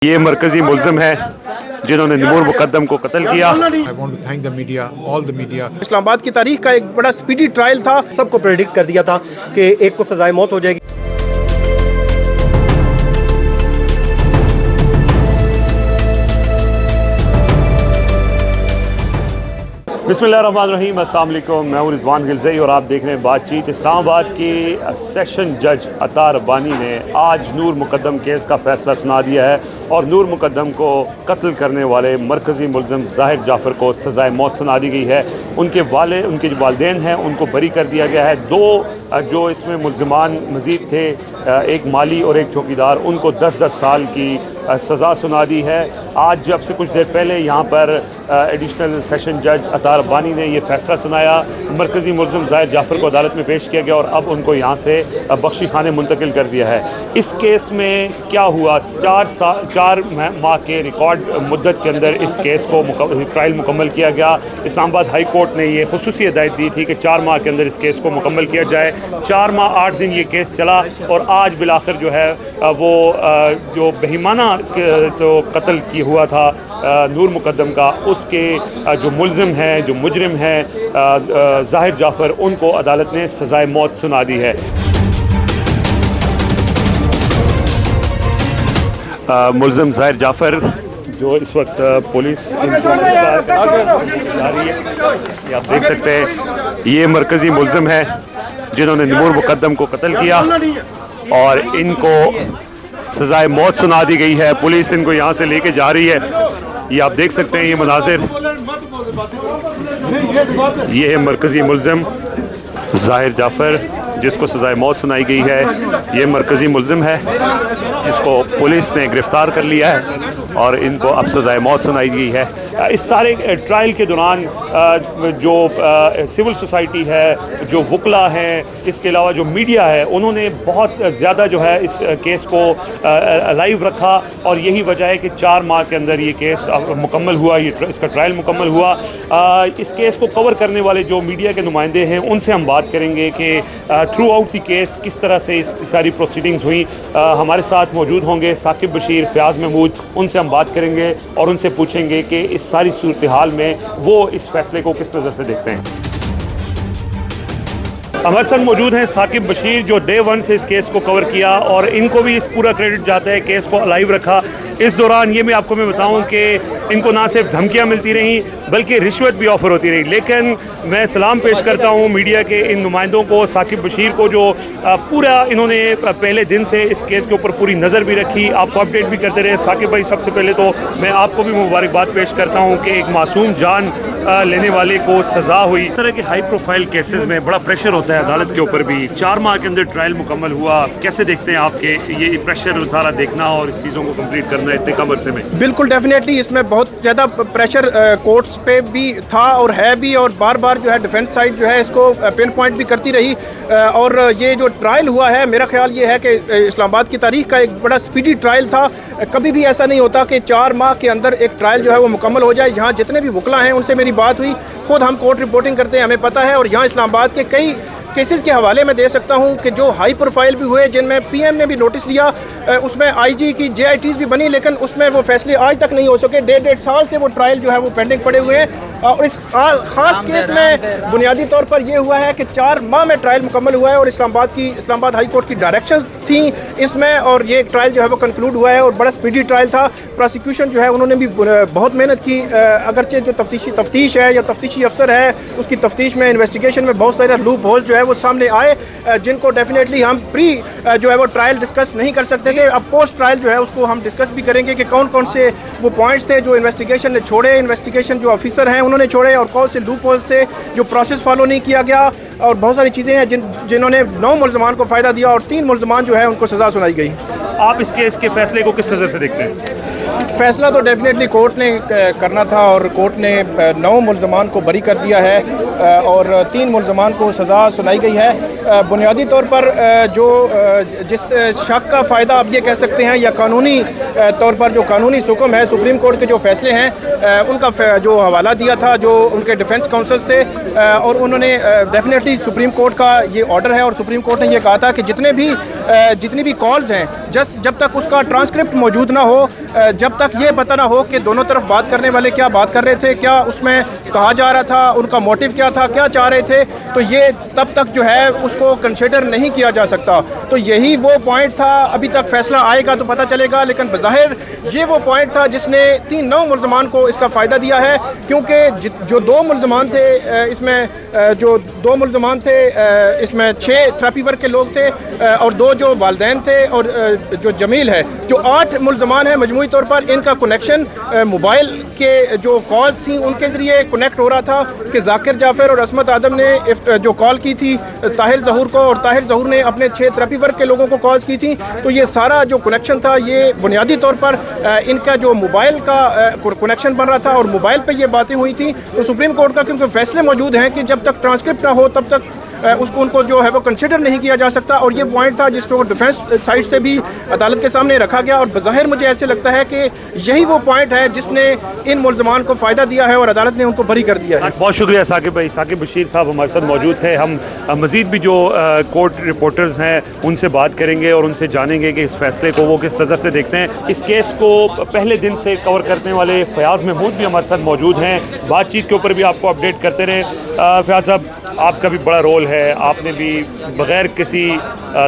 ये मरकजी मुल्ज़िम है जिन्होंने नूर मुकद्दम को कत्ल किया। I want to thank the media, all the media. Islamabad की तारीख का एक बड़ा स्पीडी ट्रायल था। सबको प्रेडिक्ट कर दिया था कि एक को सजाए मौत हो जाएगी। बिस्मिल्लाहिर्रहमानिर्रहीम, अस्सलाम वालेकुम। मैं हूं रिजवान गिलज़ई और आप देख रहे हैं बातचीत। इस्लामाबाद के सेशन जज अतार रब्बानी ने आज नूर मुकद्दम केस का फ़ैसला सुना दिया है और नूर मुकद्दम को कत्ल करने वाले मरकज़ी मुल्ज़िम ज़ाहिर जाफ़र को सज़ाए मौत सुना दी गई है। उनके जो वालिदैन हैं उनको बरी कर दिया गया है। दो जो इसमें मुल्ज़िमान मज़ीद थे, एक माली और एक चौकीदार, उनको 10-10 साल की सज़ा सुना दी है। आज जब से कुछ देर पहले यहाँ पर एडिशनल सेशन जज अतार रब्बानी ने ये फ़ैसला सुनाया। मरकज़ी मुल्ज़िम ज़ाहिर जाफ़र को अदालत में पेश किया गया और अब उनको यहाँ से बख्शी खाने मुंतकिल कर दिया है। इस केस में क्या हुआ, 4 माह के रिकॉर्ड मुद्दत के अंदर इस केस को ट्रायल मुकम्मल किया गया। इस्लामाबाद हाई कोर्ट ने ये खुसूसी हिदायत दी थी कि 4 माह के अंदर इस केस को मुकम्मल किया जाए। 4 माह 8 दिन ये केस चला और आज बिलाखिर जो है वो जो बेईमाना तो कत्ल की हुआ था नूर मुकद्दम का, उसके जो मुल्ज़िम हैं, जो मुजरिम हैं ज़ाहिर जाफ़र, उनको अदालत ने सज़ाए मौत सुना दी है। मुल्ज़िम ज़ाहिर जाफ़र जो इस वक्त पुलिस जा रही है, ये आप देख सकते हैं। ये मरकज़ी मुल्ज़िम है जिन्होंने नूर मुकद्दम को कत्ल किया और इनको सज़ाए मौत सुना दी गई है। पुलिस इनको यहाँ से लेके जा रही है। ये आप देख सकते हैं, ये मनाज़िर, ये है मरकज़ी मुल्ज़िम ज़ाहिर जाफ़र जिसको सज़ाए मौत सुनाई गई है। ये मरकज़ी मुल्ज़िम है जिसको पुलिस ने गिरफ़्तार कर लिया है और इनको अब सज़ाए मौत सुनाई गई है। इस सारे ट्रायल के दौरान जो सिविल सोसाइटी है, जो वकला हैं, इसके अलावा जो मीडिया है, उन्होंने बहुत ज़्यादा जो है इस केस को लाइव रखा और यही वजह है कि 4 माह के अंदर ये केस मुकम्मल हुआ, इसका ट्रायल मुकम्मल हुआ। इस केस को कवर करने वाले जो मीडिया के नुमाइंदे हैं उनसे हम बात करेंगे कि थ्रू आउट द केस किस तरह से इस सारी प्रोसीडिंग्स हुई। हमारे साथ मौजूद होंगे साकिब बशीर, फ़याज़ महमूद, उनसे हम बात करेंगे और उनसे पूछेंगे कि इस सारी सूरत हाल में वो इस फैसले को किस नज़र से देखते हैं। हमारे साथ मौजूद हैं साकिब बशीर जो डे 1 से इस केस को कवर किया और इनको भी इस पूरा क्रेडिट जाता है, केस को अलाइव रखा। इस दौरान ये मैं बताऊं कि इनको ना सिर्फ धमकियां मिलती रहीं बल्कि रिश्वत भी ऑफ़र होती रही। लेकिन मैं सलाम पेश करता हूं मीडिया के इन नुमाइंदों को, साकिब बशीर को, जो पूरा इन्होंने पहले दिन से इस केस के ऊपर पूरी नज़र भी रखी, आपको अपडेट भी करते रहे। साकिब भाई, सबसे पहले तो मैं आपको भी मुबारकबाद पेश करता हूँ कि एक मासूम जान लेने वाले को सज़ा हुई। इस तरह के हाई प्रोफाइल केसेस में बड़ा प्रेशर होता है अदालत के ऊपर भी। 4 माह के अंदर ट्रायल मुकम्मल हुआ, कैसे देखते हैं आपके ये प्रेशर सारा देखना और इस चीज़ों को कंप्लीट करना इतने कम अरसे में? बिल्कुल, डेफिनेटली इसमें बहुत ज़्यादा प्रेशर कोर्ट्स पे भी था और है भी, और बार बार जो है डिफेंस साइड जो है इसको पिन पॉइंट भी करती रही। और ये जो ट्रायल हुआ है, मेरा ख्याल ये है कि इस्लामाबाद की तारीख का एक बड़ा स्पीडी ट्रायल था। कभी भी ऐसा नहीं होता कि 4 माह के अंदर एक ट्रायल जो है वो मुकम्मल हो जाए। यहाँ जितने भी वकला हैं उनसे मेरी बात हुई, खुद हम कोर्ट रिपोर्टिंग करते हैं, हमें पता है। और यहाँ इस्लामाबाद के कई केसेस के हवाले में दे सकता हूँ कि जो हाई प्रोफाइल भी हुए, जिनमें पीएम ने भी नोटिस लिया, उसमें आईजी की जेआईटीज़ भी बनी, लेकिन उसमें वो फैसले आज तक नहीं हो सके। 1.5 साल से वो ट्रायल जो है वो पेंडिंग पड़े हुए हैं। और इस ख़ास केस में बुनियादी तौर पर यह हुआ है कि 4 माह में ट्रायल मुकम्मल हुआ है और इस्लामाबाद हाई कोर्ट की डायरेक्शंस थी इसमें, और ये ट्रायल जो है वो कंक्लूड हुआ है और बड़ा स्पीडी ट्रायल था। प्रोसिक्यूशन जो है उन्होंने भी बहुत मेहनत की, अगरचे जो तफ्तीश है या तफ्तीशी अफसर है उसकी तफ्तीश में, इन्वेस्टिगेशन में बहुत सारे लूप होल्स जो है वो सामने आए, जिनको डेफिनेटली हम प्री जो है वो ट्रायल डिस्कस नहीं कर सकते थे। अब पोस्ट ट्रायल जो है उसको हम डिस्कस भी करेंगे कि कौन कौन से वो पॉइंट्स थे जो इन्वेस्टिगेशन ने छोड़े, इन्वेस्टिगेशन जो ऑफिसर हैं उन्होंने छोड़े, और कौन से लूप होल्स थे जो प्रोसेस फॉलो नहीं किया गया। और बहुत सारी चीज़ें हैं जिन्होंने 9 मुल्ज़िमान को फ़ायदा दिया और 3 मुल्ज़िमान जो है उनको सज़ा सुनाई गई। आप इस केस के फैसले को किस नज़र से देखते हैं? फैसला तो डेफिनेटली कोर्ट ने करना था और कोर्ट ने 9 मुल्ज़िमान को बरी कर दिया है और 3 मुल्ज़िमान को सज़ा सुनाई गई है। बुनियादी तौर पर जिस शक का फ़ायदा आप ये कह सकते हैं या कानूनी तौर पर जो कानूनी हुक्म है, सुप्रीम कोर्ट के जो फैसले हैं उनका जो हवाला दिया था जो उनके डिफेंस काउंसिल से, और उन्होंने डेफिनेटली सुप्रीम कोर्ट का ये ऑर्डर है और सुप्रीम कोर्ट ने ये कहा था कि जितनी भी कॉल्स हैं जब तक उसका ट्रांसक्रिप्ट मौजूद ना हो, जब तक ये पता ना हो कि दोनों तरफ बात करने वाले क्या बात कर रहे थे, क्या उसमें कहा जा रहा था, उनका मोटिव क्या था, क्या चाह रहे थे, तो ये तब तक जो है उसको कंसिडर नहीं किया जा सकता। तो यही वो पॉइंट था। अभी तक फैसला आएगा तो पता चलेगा, लेकिन बज़ाहिर ये वो पॉइंट था जिसने 3 नौ मुल्ज़मान को इसका फ़ायदा दिया है, क्योंकि जो 2 मुल्ज़मान थे इसमें 6 थेरेपी वर्क के लोग थे और 2 जो वालिदैन थे और जो जमील है, जो 8 मुल्ज़मान हैं मजमूई तौर पर। इनका कनेक्शन मोबाइल के जो कॉल्स थी उनके ज़रिए कनेक्ट हो रहा था कि जाकिर जाफ़र और असमत आदम ने जो कॉल की थी ताहिर ज़हूर को, और ताहिर ज़हूर ने अपने 6 थेरेपी वर्क के लोगों को कॉल्स की थी। तो ये सारा जो कनेक्शन था ये बुनियादी तौर पर इनका जो मोबाइल का कनेक्शन बन रहा था और मोबाइल पे ये बातें हुई थी। तो सुप्रीम कोर्ट का क्योंकि फैसले मौजूद हैं कि जब तक ट्रांसक्रिप्ट ना हो तब तक उनको जो है वो कंसिडर नहीं किया जा सकता, और ये पॉइंट था जिसको डिफेंस साइड से भी अदालत के सामने रखा गया। और बज़ाहिर मुझे ऐसे लगता है कि यही वो पॉइंट है जिसने इन मुल्ज़मान को फ़ायदा दिया है और अदालत ने उनको बरी कर दिया है। बहुत शुक्रिया साकिब भाई। साकिब बशीर साहब हमारे साथ मौजूद थे। हम मज़ीद भी जो कोर्ट रिपोर्टर्स हैं उनसे बात करेंगे और उनसे जानेंगे कि इस फैसले को वो किस नज़र से देखते हैं। इस केस को पहले दिन से कवर करने वाले फ़याज़ महमूद भी हमारे साथ मौजूद हैं। बातचीत के ऊपर भी आपको अपडेट करते रहे। फ़याज़ साहब, आपका भी बड़ा रोल है, आपने भी बग़ैर किसी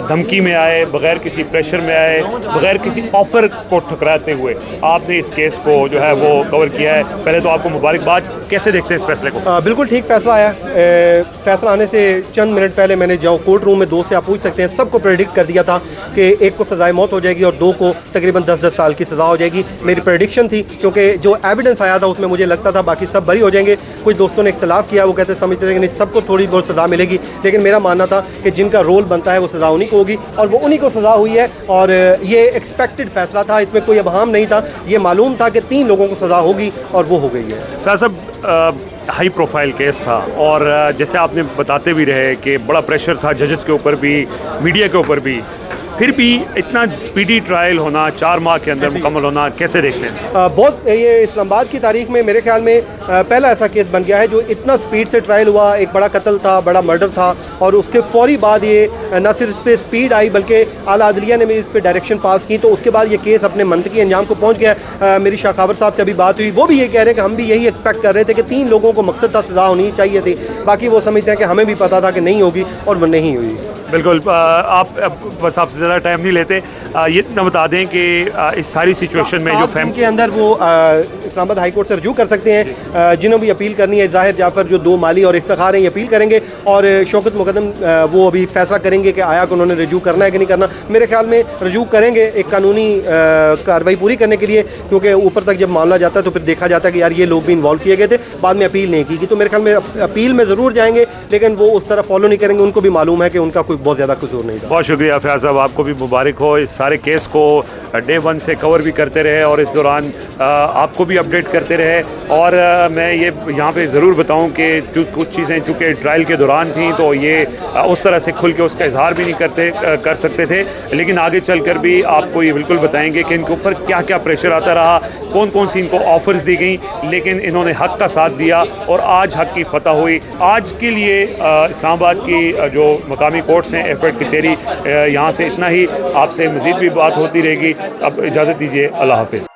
धमकी में आए, बग़ैर किसी प्रेशर में आए, बग़ैर किसी ऑफ़र को ठुकराते हुए आपने इस केस को जो है वो कवर किया है। पहले तो आपको मुबारकबाद। कैसे देखते हैं इस फैसले को? बिल्कुल ठीक फैसला आया। फैसला आने से चंद मिनट पहले मैंने जो कोर्ट रूम में 2 से आप पूछ सकते हैं, सबको प्रेडिक्ट कर दिया था कि एक को सज़ाए मौत हो जाएगी और 2 को तकरीबन 10-10 साल की सज़ा हो जाएगी। मेरी प्रेडिक्शन थी, क्योंकि जो एविडेंस आया था उसमें मुझे लगता था बाकी सब बरी हो जाएंगे। कुछ दोस्तों ने इख्तलाफ किया, वो समझते थे कि नहीं सबको थोड़ी बहुत सज़ा मिलेगी, लेकिन मेरा मानना था कि जिनका रोल बनता है वो सज़ा उन्हीं को होगी और वो उन्हीं को सज़ा हुई है। और ये एक्सपेक्टेड फैसला था, इसमें कोई अबहाम नहीं था। ये मालूम था कि 3 लोगों को सज़ा होगी और वो हो गई है। फैज़ साहब, हाई प्रोफाइल केस था और जैसे आपने बताते भी रहे कि बड़ा प्रेशर था जजेस के ऊपर भी, मीडिया के ऊपर भी, फिर भी इतना स्पीडी ट्रायल होना, 4 माह के अंदर मुकम्मल होना, कैसे देखते हैं? बहुत ये इस्लामाबाद की तारीख में मेरे ख्याल में पहला ऐसा केस बन गया है जो इतना स्पीड से ट्रायल हुआ। एक बड़ा कत्ल था, बड़ा मर्डर था और उसके फौरी बाद ये न सिर्फ इस पर स्पीड आई बल्कि आला अदलिया ने भी इस पर डायरेक्शन पास की। तो उसके बाद ये केस अपने मंतकी अंजाम को पहुँच गया। मेरी शाखावर साहब से अभी बात हुई, वो भी ये कह रहे हैं कि हम भी यही एक्सपेक्ट कर रहे थे कि 3 लोगों को मकसद था सज़ा होनी चाहिए थी। बाकी वो समझते हैं कि हमें भी पता था कि नहीं होगी और वो नहीं हुई। बिल्कुल। आप बस आपसे ज़्यादा टाइम नहीं लेते, ये इतना बता दें कि इस सारी सिचुएशन में जो फैमिली के अंदर वो इस्लामाबाद हाई कोर्ट से रजू कर सकते हैं। जिन्होंने भी अपील करनी है, ज़ाहिर जाफ़र जो 2 माली और इफ्तिखार हैं, ये अपील करेंगे और शौकत मुकदम वो अभी फैसला करेंगे कि आया कि उन्होंने रजू करना है कि नहीं करना। मेरे ख्याल में रजू करेंगे एक कानूनी कार्रवाई पूरी करने के लिए, क्योंकि ऊपर तक जब मामला जाता है तो फिर देखा जाता है कि यार ये लोग भी इन्वॉल्व किए गए थे, बाद में अपील नहीं की। तो मेरे ख्याल में अपील में ज़रूर जाएंगे, लेकिन वो उस तरह फॉलो नहीं करेंगे। उनको भी मालूम है कि उनका कोई बहुत ज़्यादा कसूर नहीं था। बहुत शुक्रिया फ़याज़ साहब, आपको भी मुबारक हो। इस सारे केस को डे 1 से कवर भी करते रहे और इस दौरान आपको भी अपडेट करते रहे। और मैं ये यहाँ पे ज़रूर बताऊँ कि कुछ चीज़ें चूँकि ट्रायल के दौरान थी तो ये उस तरह से खुल के उसका इजहार भी नहीं कर सकते थे, लेकिन आगे चल कर भी आपको ये बिल्कुल बताएंगे कि इनके ऊपर क्या क्या प्रेशर आता रहा, कौन कौन सी इनको ऑफ़र्स दी गई, लेकिन इन्होंने हक़ का साथ दिया और आज हक़ की फतह हुई। आज के लिए इस्लामाबाद की जो मकामी कोर्ट्स हैं, एफर्ट कचहरी, यहाँ से इतना ही। आपसे मज़ीद भी बात होती रहेगी। अब इजाज़त दीजिए, अल्लाह हाफ़िज़।